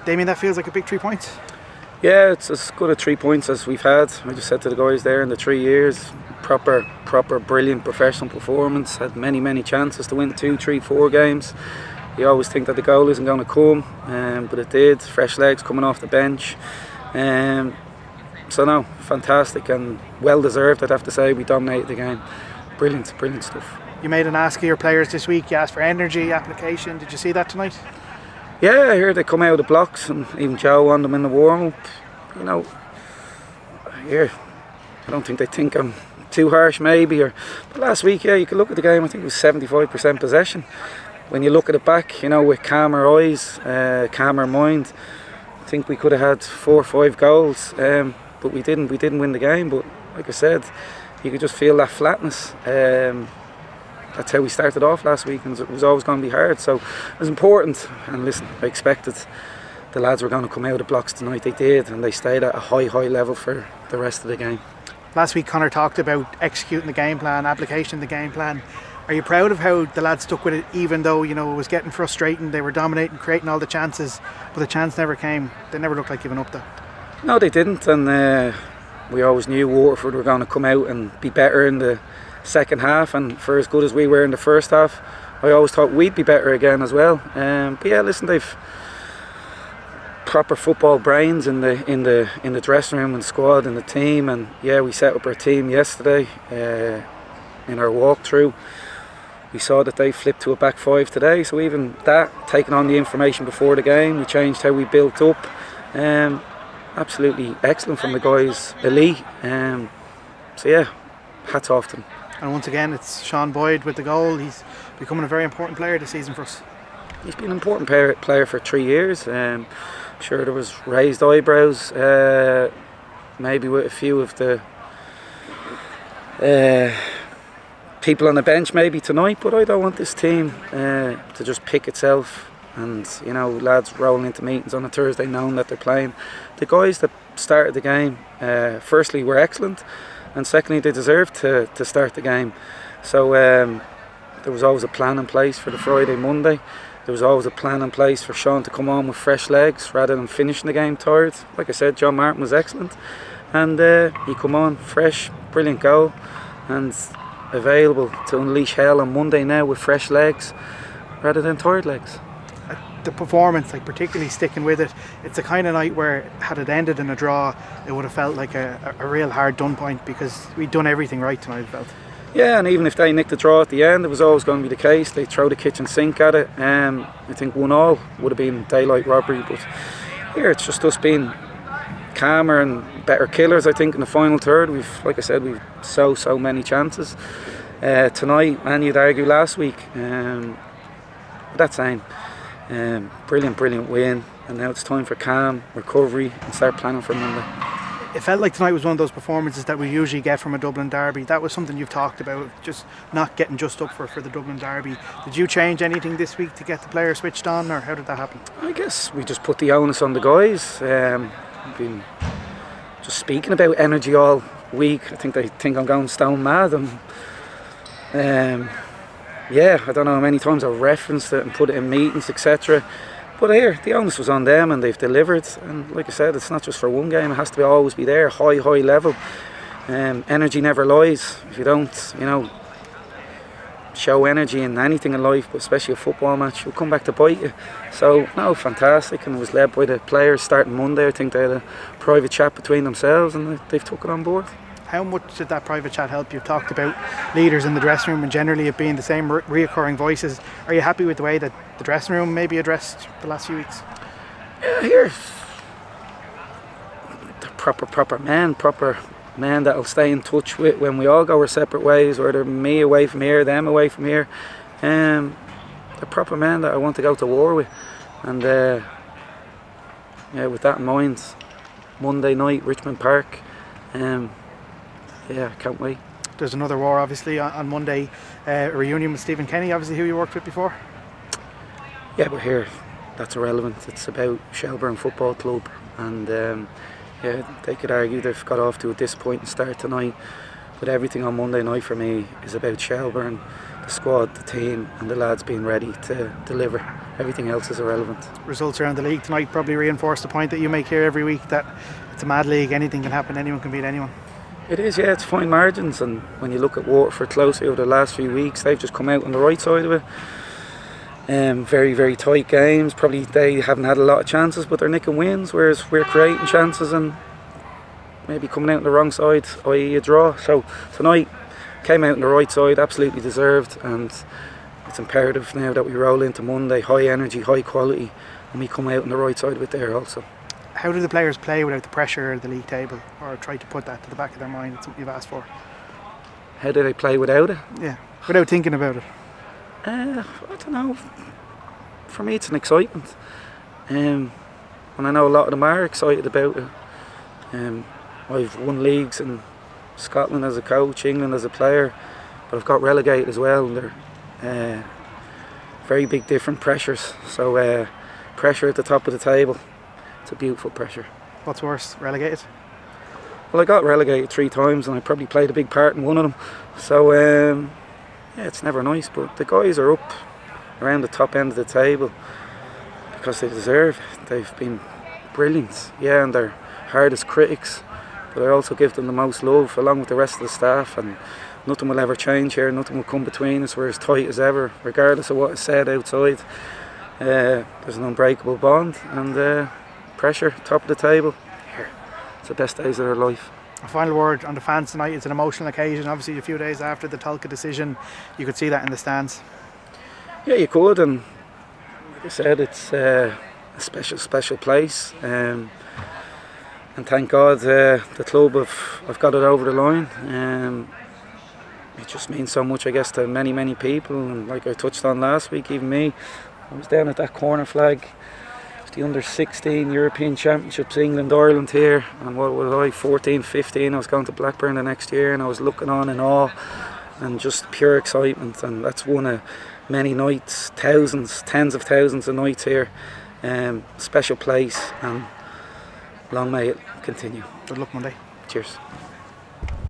Damien, that feels like a big 3 points. Yeah, it's as good a 3 points as we've had. I just said to the guys there in the 3 years, proper, brilliant professional performance. Had many chances to win 2, 3, 4 games. You always think that the goal isn't going to come, but it did. Fresh legs coming off the bench. So no, fantastic and well deserved. I'd have to say we dominated the game. Brilliant stuff. You made an ask of your players this week. You asked for energy, application. Did you see that tonight? Yeah, I heard they come out of the blocks, and even Joe on them in the warm-up. You know, here, I don't think they think I'm too harsh maybe. But last week, yeah, you could look at the game, I think it was 75% possession. When you look at it back, you know, with calmer eyes, calmer mind, I think we could have had 4 or 5 goals, but we didn't win the game. But like I said, you could just feel that flatness. That's how we started off last week, and it was always going to be hard, so it was important. And listen, I expected the lads were going to come out of the blocks tonight. They did, and they stayed at a high level for the rest of the game. Last week Conor talked about executing the game plan, application of the game plan. Are you proud of how the lads stuck with it, even though, you know, it was getting frustrating? They were dominating, creating all the chances, but the chance never came. They never looked like giving up though. No, they didn't, and we always knew Waterford were going to come out and be better in the second half, and for as good as we were in the first half, I always thought we'd be better again as well. But yeah, listen, they've proper football brains in the dressing room and squad and the team, and yeah, we set up our team yesterday in our walkthrough. We saw that they flipped to a back 5 today, so even that, taking on the information before the game, we changed how we built up. Absolutely excellent from the guys, elite. So yeah, hats off to them. And once again, it's Sean Boyd with the goal. He's becoming a very important player this season for us. He's been an important player for 3 years. I'm sure there was raised eyebrows, maybe with a few of the people on the bench maybe tonight, but I don't want this team to just pick itself and, you know, lads rolling into meetings on a Thursday knowing that they're playing. The guys that started the game, firstly, were excellent, and secondly, they deserved to start the game. So there was always a plan in place for the Friday, Monday. There was always a plan in place for Sean to come on with fresh legs rather than finishing the game tired. Like I said, John Martin was excellent, and he come on fresh, brilliant goal, and available to unleash hell on Monday now with fresh legs rather than tired legs. The performance, like particularly sticking with it, it's a kind of night where had it ended in a draw, it would have felt like a real hard done point, because we'd done everything right tonight, it felt. Yeah, and even if they nicked the draw at the end, it was always going to be the case. They'd throw the kitchen sink at it. I think 1-1 would have been daylight robbery, but here it's just us being calmer and better killers. I think in the final third, like I said, we've so many chances tonight, and you'd argue last week. But that's saying. Brilliant win, and now it's time for calm, recovery, and start planning for Monday. It felt like tonight was one of those performances that we usually get from a Dublin derby. That was something you've talked about, just not getting just up for the Dublin derby. Did you change anything this week to get the players switched on, or how did that happen? I guess we just put the onus on the guys. I've been just speaking about energy all week. I think they think I'm going stone mad, and yeah, I don't know how many times I've referenced it and put it in meetings, etc. But here, the onus was on them, and they've delivered. And like I said, it's not just for one game; it has to always be there, high level. Energy never lies. If you don't, you know, show energy in anything in life, but especially a football match, it'll come back to bite you. So no, fantastic, and it was led by the players starting Monday. I think they had a private chat between themselves, and they've took it on board. How much did that private chat help? You've talked about leaders in the dressing room and generally it being the same reoccurring voices. Are you happy with the way that the dressing room maybe addressed the last few weeks? Yeah, here, the proper men that'll stay in touch with when we all go our separate ways, whether me away from here, them away from here. The proper men that I want to go to war with, and yeah, with that in mind, Monday night, Richmond Park. Yeah, can't wait. There's another war obviously on Monday, a reunion with Stephen Kenny, obviously who you worked with before. Yeah, but here, that's irrelevant. It's about Shelbourne Football Club, and yeah, they could argue they've got off to a disappointing start tonight, but everything on Monday night for me is about Shelbourne, the squad, the team, and the lads being ready to deliver. Everything else is irrelevant. Results around the league tonight probably reinforce the point that you make here every week, that it's a mad league, anything can happen, anyone can beat anyone. It is, yeah, it's fine margins, and when you look at Waterford closely over the last few weeks, they've just come out on the right side of it. Very, very tight games. Probably they haven't had a lot of chances, but they're nicking wins, whereas we're creating chances and maybe coming out on the wrong side, i.e. a draw. So tonight came out on the right side, absolutely deserved, and it's imperative now that we roll into Monday, high energy, high quality, and we come out on the right side of it there also. How do the players play without the pressure of the league table, or try to put that to the back of their mind? It's something you've asked for. How do they play without it? Yeah, without thinking about it. I don't know. For me, it's an excitement, and I know a lot of them are excited about it. I've won leagues in Scotland as a coach, England as a player, but I've got relegated as well, and they're very big different pressures. So pressure at the top of the table, it's a beautiful pressure. What's worse, relegated? Well, I got relegated 3 times, and I probably played a big part in one of them. So yeah, it's never nice, but the guys are up around the top end of the table because they deserve it. They've been brilliant, yeah, and they're hardest critics, but I also give them the most love along with the rest of the staff, and nothing will ever change here, nothing will come between us. We're as tight as ever, regardless of what is said outside. There's an unbreakable bond, and pressure, top of the table, here, it's the best days of their life. A final word on the fans tonight. It's an emotional occasion, obviously a few days after the Tolka decision. You could see that in the stands. Yeah, you could, and like I said, it's a special place, and thank God the club have got it over the line. It just means so much, I guess, to many people, and like I touched on last week, even me, I was down at that corner flag. The under 16 European Championships, England, Ireland here, and what was I, 14, 15, I was going to Blackburn the next year, and I was looking on in awe and just pure excitement, and that's one of many nights, thousands, tens of thousands of nights here. Special place, and long may it continue. Good luck Monday. Cheers.